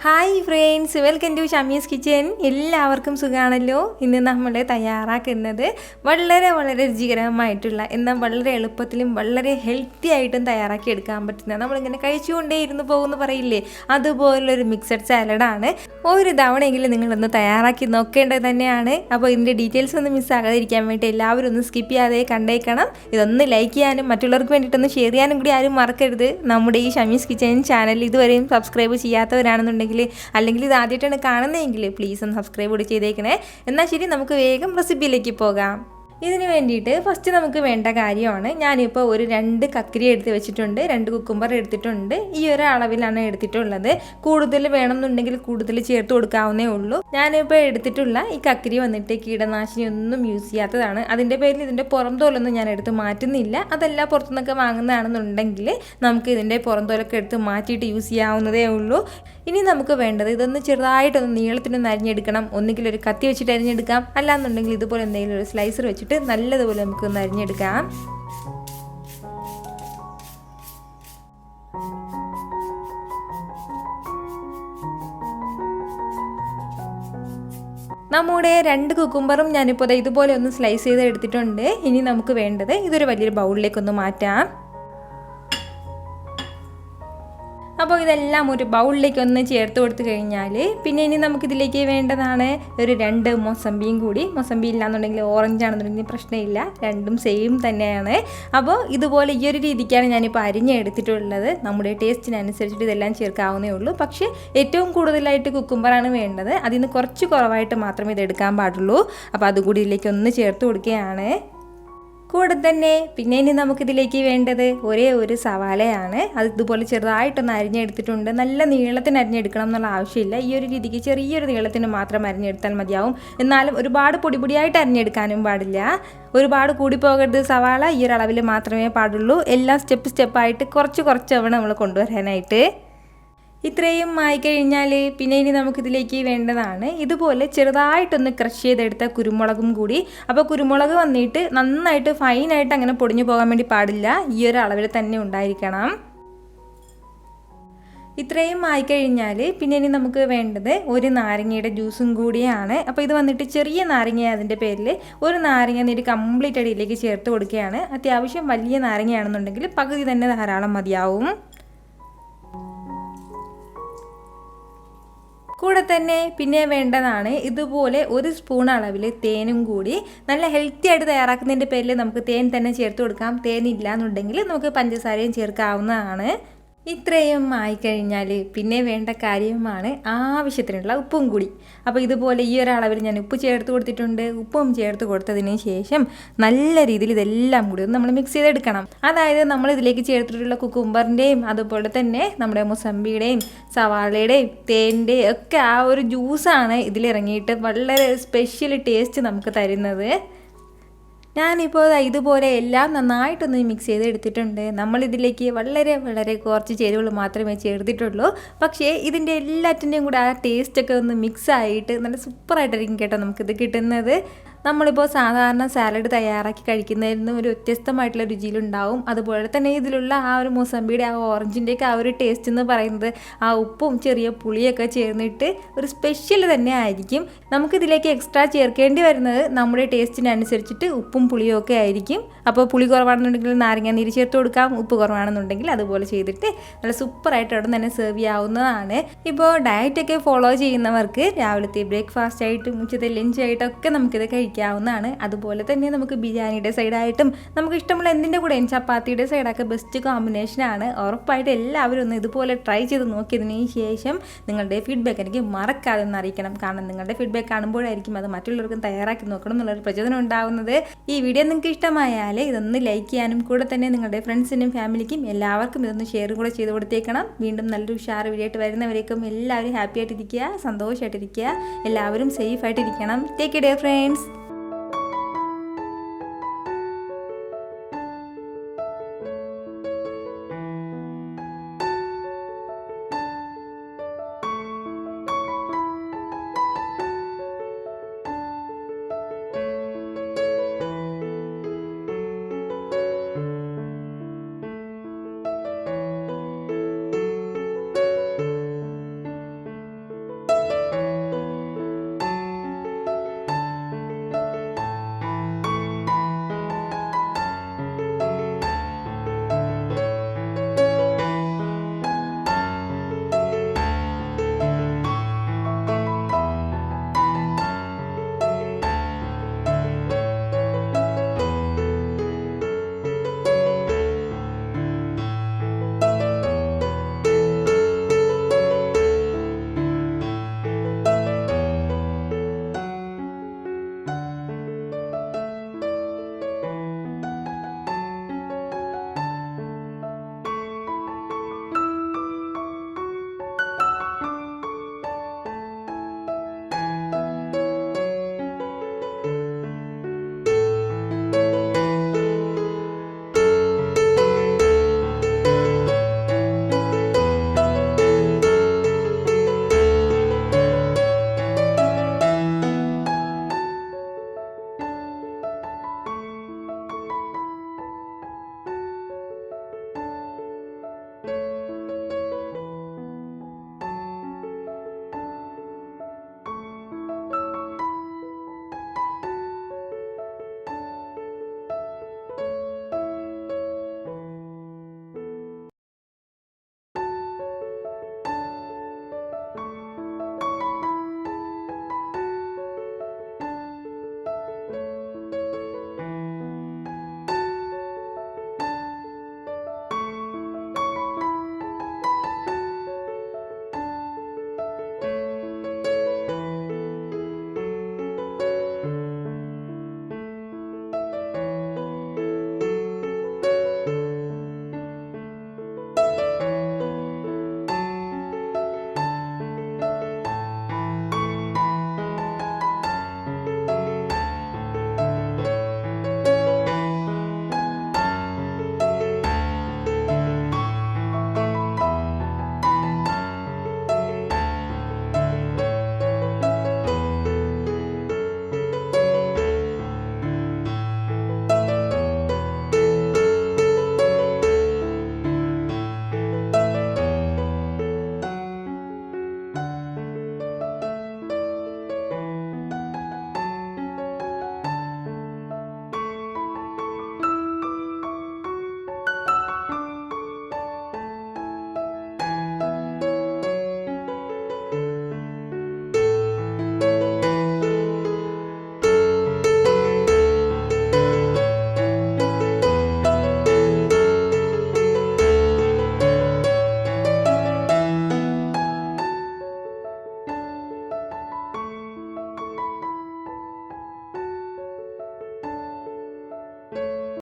Hi friends, welcome to Shamee's kitchen. എല്ലാവർക്കും സുഖമാണല്ലോ. ഇന്ന് നമ്മൾ തയ്യാറാക്കുന്നത് വളരെ രുചികരമായിട്ടുള്ള എന്നാൽ വളരെ എളുപ്പത്തിലും വളരെ ഹെൽത്തി ആയിട്ടും തയ്യാറാക്കി എടുക്കാൻ പറ്റുന്ന, നമ്മളിങ്ങനെ കഴിച്ചുകൊണ്ടേ ഇരുന്ന് പോകുമെന്ന് പറയില്ലേ, അതുപോലൊരു മിക്സഡ് സാലഡാണ്. ഒരു തവണയെങ്കിലും നിങ്ങളൊന്ന് തയ്യാറാക്കി നോക്കേണ്ടത് തന്നെയാണ്. അപ്പോൾ ഇതിൻ്റെ ഡീറ്റെയിൽസ് ഒന്നും മിസ്സാകാതിരിക്കാൻ വേണ്ടി എല്ലാവരും ഒന്ന് സ്കിപ്പ് ചെയ്യാതെ കണ്ടേക്കണം. ഇതൊന്ന് ലൈക്ക് ചെയ്യാനും മറ്റുള്ളവർക്ക് വേണ്ടിയിട്ടൊന്ന് ഷെയർ ചെയ്യാനും കൂടി ആരും മറക്കരുത്. നമ്മുടെ ഈ ഷമീസ് കിച്ചൻ ചാനൽ ഇതുവരെയും സബ്സ്ക്രൈബ് ചെയ്യാത്തവരാണെന്നുണ്ടെങ്കിൽ അല്ലെങ്കിൽ ഇത് ആദ്യമായിട്ടാണ് കാണുന്നതെങ്കിൽ പ്ലീസ് ഒന്ന് സബ്സ്ക്രൈബ് കൂടി ചെയ്തേക്കണേ. എന്നാൽ ശരി, നമുക്ക് വേഗം റെസിപ്പിയിലേക്ക് പോകാം. ഇതിന് വേണ്ടിയിട്ട് ഫസ്റ്റ് നമുക്ക് വേണ്ട കാര്യമാണ്, ഞാനിപ്പോൾ ഒരു 2 കക്കിരി എടുത്ത് വെച്ചിട്ടുണ്ട്, 2 കുക്കുംബർ എടുത്തിട്ടുണ്ട്. ഈ ഒരു അളവിലാണ് എടുത്തിട്ടുള്ളത്. കൂടുതൽ വേണമെന്നുണ്ടെങ്കിൽ കൂടുതൽ ചേർത്ത് കൊടുക്കാവുന്നേ ഉള്ളൂ. ഞാനിപ്പോൾ എടുത്തിട്ടുള്ള ഈ കക്കിരി വന്നിട്ട് കീടനാശിനി ഒന്നും യൂസ് ചെയ്യാത്തതാണ്. അതിൻ്റെ പേരിൽ ഇതിൻ്റെ പുറം തോലൊന്നും ഞാൻ എടുത്ത് മാറ്റുന്നില്ല. അതല്ല പുറത്തുനിന്നൊക്കെ വാങ്ങുന്നതാണെന്നുണ്ടെങ്കിൽ നമുക്ക് ഇതിൻ്റെ പുറം തോലൊക്കെ എടുത്ത് മാറ്റിയിട്ട് യൂസ് ചെയ്യാവുന്നതേ ഉള്ളൂ. ഇനി നമുക്ക് വേണ്ടത് ഇതൊന്ന് ചെറുതായിട്ടൊന്ന് നീളത്തിനൊന്ന് അരിഞ്ഞെടുക്കണം. ഒന്നുകിൽ ഒരു കത്തി വെച്ചിട്ട് അരിഞ്ഞെടുക്കാം, അല്ലാന്നുണ്ടെങ്കിൽ ഇതുപോലെ എന്തെങ്കിലും ഒരു സ്ലൈസർ വെച്ചിട്ട് നല്ലതുപോലെ നമുക്കൊന്ന് അരിഞ്ഞെടുക്കാം. നമ്മുടെ 2 കുക്കുംബറും ഞാനിപ്പോൾ ഇതുപോലെ ഒന്ന് സ്ലൈസ് ചെയ്ത് എടുത്തിട്ടുണ്ട്. ഇനി നമുക്ക് വേണ്ടത് ഇതൊരു വലിയൊരു ബൗളിലേക്കൊന്ന് മാറ്റാം. അപ്പോൾ ഇതെല്ലാം ഒരു ബൗളിലേക്ക് ഒന്ന് ചേർത്ത് കൊടുത്തു കഴിഞ്ഞാൽ പിന്നെ ഇനി നമുക്കിതിലേക്ക് വേണ്ടതാണ് ഒരു 2 മൊസമ്പിയും കൂടി. മൊസമ്പി ഇല്ലാന്നുണ്ടെങ്കിൽ ഓറഞ്ച് ആണെന്നുണ്ടെങ്കിൽ പ്രശ്നമില്ല, രണ്ടും സെയിം തന്നെയാണ്. അപ്പോൾ ഇതുപോലെ ഈ ഒരു രീതിക്കാണ് ഞാനിപ്പോൾ അരിഞ്ഞെടുത്തിട്ടുള്ളത്. നമ്മുടെ ടേസ്റ്റിനനുസരിച്ചിട്ട് ഇതെല്ലാം ചേർക്കാവുന്നേ ഉള്ളൂ. പക്ഷേ ഏറ്റവും കൂടുതലായിട്ട് കുക്കുംബറാണ് വേണ്ടത്. അതിൽ നിന്ന് കുറച്ച് കുറവായിട്ട് മാത്രമേ ഇത് എടുക്കാൻ പാടുള്ളൂ. അപ്പോൾ അതുകൂടി ഇതിലേക്ക് ഒന്ന് ചേർത്ത് കൊടുക്കുകയാണ്. കൂടെ തന്നെ പിന്നെ ഇനി നമുക്കിതിലേക്ക് വേണ്ടത് ഒരേ ഒരു സവാളയാണ്. അത് ഇതുപോലെ ചെറുതായിട്ടൊന്ന് അരിഞ്ഞെടുത്തിട്ടുണ്ട്. നല്ല നീളത്തിന് അരിഞ്ഞെടുക്കണം എന്നുള്ള ആവശ്യമില്ല. ഈ ഒരു രീതിക്ക് ചെറിയൊരു നീളത്തിന് മാത്രം അരിഞ്ഞെടുത്താൽ മതിയാവും. എന്നാലും ഒരുപാട് പൊടിയായിട്ട് അരിഞ്ഞെടുക്കാനും പാടില്ല. ഒരുപാട് കൂടി പോകരുത്. സവാള ഈ ഒരു അളവിൽ മാത്രമേ പാടുള്ളൂ. എല്ലാം സ്റ്റെപ്പായിട്ട് കുറച്ച് വേണം നമ്മൾ കൊണ്ടുവരാനായിട്ട്. ഇത്രയും ആയിക്കഴിഞ്ഞാൽ പിന്നെ ഇനി നമുക്കിതിലേക്ക് വേണ്ടതാണ് ഇതുപോലെ ചെറുതായിട്ടൊന്ന് ക്രഷ് ചെയ്തെടുത്ത കുരുമുളകും കൂടി. അപ്പോൾ കുരുമുളക് വന്നിട്ട് നന്നായിട്ട് ഫൈനായിട്ട് അങ്ങനെ പൊടിഞ്ഞു പോകാൻ വേണ്ടി പാടില്ല. ഈ ഒരു അളവിൽ തന്നെ ഉണ്ടായിരിക്കണം. ഇത്രയും ആയിക്കഴിഞ്ഞാൽ പിന്നെ ഇനി നമുക്ക് വേണ്ടത് ഒരു നാരങ്ങയുടെ ജ്യൂസും കൂടിയാണ്. അപ്പോൾ ഇത് വന്നിട്ട് ചെറിയ നാരങ്ങ, അതിൻ്റെ പേരിൽ ഒരു നാരങ്ങ നീര് കംപ്ലീറ്റ് അടിയിലേക്ക് ചേർത്ത് കൊടുക്കുകയാണ്. അത്യാവശ്യം വലിയ നാരങ്ങയാണെന്നുണ്ടെങ്കിൽ പകുതി തന്നെ ധാരാളം മതിയാവും. കൂടെ തന്നെ പിന്നെ വേണ്ടതാണ് ഇതുപോലെ 1 സ്പൂൺ അളവിൽ തേനും കൂടി. നല്ല ഹെൽത്തി ആയിട്ട് തയ്യാറാക്കുന്നതിൻ്റെ പേരിൽ നമുക്ക് തേൻ തന്നെ ചേർത്ത് കൊടുക്കാം. തേൻ ഇല്ലാന്നുണ്ടെങ്കിൽ നമുക്ക് പഞ്ചസാരയും ചേർക്കാവുന്നതാണ്. ഇത്രയും ആയിക്കഴിഞ്ഞാൽ പിന്നെ വേണ്ട കാര്യമാണ് ആവശ്യത്തിനുള്ള ഉപ്പും കൂടി. അപ്പോൾ ഇതുപോലെ ഈ ഒരു അളവിൽ ഞാൻ ഉപ്പ് ചേർത്ത് കൊടുത്തിട്ടുണ്ട്. ഉപ്പും ചേർത്ത് കൊടുത്തതിന് ശേഷം നല്ല രീതിയിൽ ഇതെല്ലാം കൂടി ഒന്ന് നമ്മൾ മിക്സ് ചെയ്തെടുക്കണം. അതായത് നമ്മൾ ഇതിലേക്ക് ചേർത്തിട്ടുള്ള കുക്കുംബറിൻ്റെയും അതുപോലെ തന്നെ നമ്മുടെ മുസമ്പിയുടെയും സവാളയുടെയും തേൻ്റെയും ഒക്കെ ആ ഒരു ജ്യൂസാണ് ഇതിലിറങ്ങിയിട്ട് വളരെ സ്പെഷ്യൽ ടേസ്റ്റ് നമുക്ക് തരുന്നത്. ഞാനിപ്പോൾ ഇതുപോലെ എല്ലാം നന്നായിട്ടൊന്ന് മിക്സ് ചെയ്ത് എടുത്തിട്ടുണ്ട്. നമ്മളിതിലേക്ക് വളരെ കുറച്ച് ചേരുവകൾ മാത്രമേ ചേർത്തിട്ടുള്ളൂ. പക്ഷേ ഇതിൻ്റെ എല്ലാറ്റിൻ്റെയും കൂടെ ആ ടേസ്റ്റൊക്കെ ഒന്ന് മിക്സായിട്ട് നല്ല സൂപ്പറായിട്ടായിരിക്കും കേട്ടോ നമുക്കിത് കിട്ടുന്നത്. നമ്മളിപ്പോൾ സാധാരണ സാലഡ് തയ്യാറാക്കി കഴിക്കുന്നതിൽ നിന്ന് ഒരു വ്യത്യസ്തമായിട്ടുള്ള രുചിയിലുണ്ടാവും. അതുപോലെ തന്നെ ഇതിലുള്ള ആ ഒരു മൊസമ്പിയുടെ ആ ഓറഞ്ചിൻ്റെയൊക്കെ ആ ഒരു ടേസ്റ്റ് എന്ന് പറയുന്നത് ആ ഉപ്പും ചെറിയ പുളിയൊക്കെ ചേർന്നിട്ട് ഒരു സ്പെഷ്യൽ തന്നെ ആയിരിക്കും. നമുക്കിതിലേക്ക് എക്സ്ട്രാ ചേർക്കേണ്ടി വരുന്നത് നമ്മുടെ ടേസ്റ്റിനനുസരിച്ചിട്ട് ഉപ്പും പുളിയും ഒക്കെ ആയിരിക്കും. അപ്പോൾ പുളി കുറവാണെന്നുണ്ടെങ്കിൽ നാരങ്ങ നീര് ചേർത്ത് കൊടുക്കാം. ഉപ്പ് കുറവാണെന്നുണ്ടെങ്കിൽ അതുപോലെ ചെയ്തിട്ട് നല്ല സൂപ്പറായിട്ട് അവിടെ തന്നെ സെർവ് ചെയ്യാവുന്നതാണ്. ഇപ്പോൾ ഡയറ്റൊക്കെ ഫോളോ ചെയ്യുന്നവർക്ക് രാവിലത്തെ ബ്രേക്ക്ഫാസ്റ്റ് ആയിട്ടും ഉച്ചത്തെ ലഞ്ചായിട്ടൊക്കെ നമുക്കിത് കഴിക്കാവുന്നതാണ്. അതുപോലെ തന്നെ നമുക്ക് ബിരിയാണിയുടെ സൈഡായിട്ടും നമുക്ക് ഇഷ്ടമുള്ള എന്തിൻ്റെ കൂടെയും ചപ്പാത്തിയുടെ സൈഡൊക്കെ ബെസ്റ്റ് കോമ്പിനേഷനാണ്. ഉറപ്പായിട്ട് എല്ലാവരും ഒന്ന് ഇതുപോലെ ട്രൈ ചെയ്ത് നോക്കിയതിന് ശേഷം നിങ്ങളുടെ ഫീഡ്ബാക്ക് എനിക്ക് മറക്കാതെ ഒന്ന് അറിയിക്കണം. കാരണം നിങ്ങളുടെ ഫീഡ്ബാക്ക് കാണുമ്പോഴായിരിക്കും അത് മറ്റുള്ളവർക്കും തയ്യാറാക്കി നോക്കണം എന്നുള്ളൊരു പ്രചോദനം ഉണ്ടാവുന്നത്. ഈ വീഡിയോ നിങ്ങൾക്ക് ഇഷ്ടമായാൽ ഇതൊന്ന് ലൈക്ക് ചെയ്യാനും കൂടെ തന്നെ നിങ്ങളുടെ ഫ്രണ്ട്സിനും ഫാമിലിക്കും എല്ലാവർക്കും ഇതൊന്ന് ഷെയർ കൂടെ ചെയ്ത് കൊടുത്തേക്കണം. വീണ്ടും നല്ലൊരു ഉഷാർ വീഡിയോ ആയിട്ട് വരുന്നവരേക്കും എല്ലാവരും ഹാപ്പി ആയിട്ടിരിക്കുക, സന്തോഷമായിട്ടിരിക്കുക, എല്ലാവരും സേഫ് ആയിട്ടിരിക്കണം. Take care friends.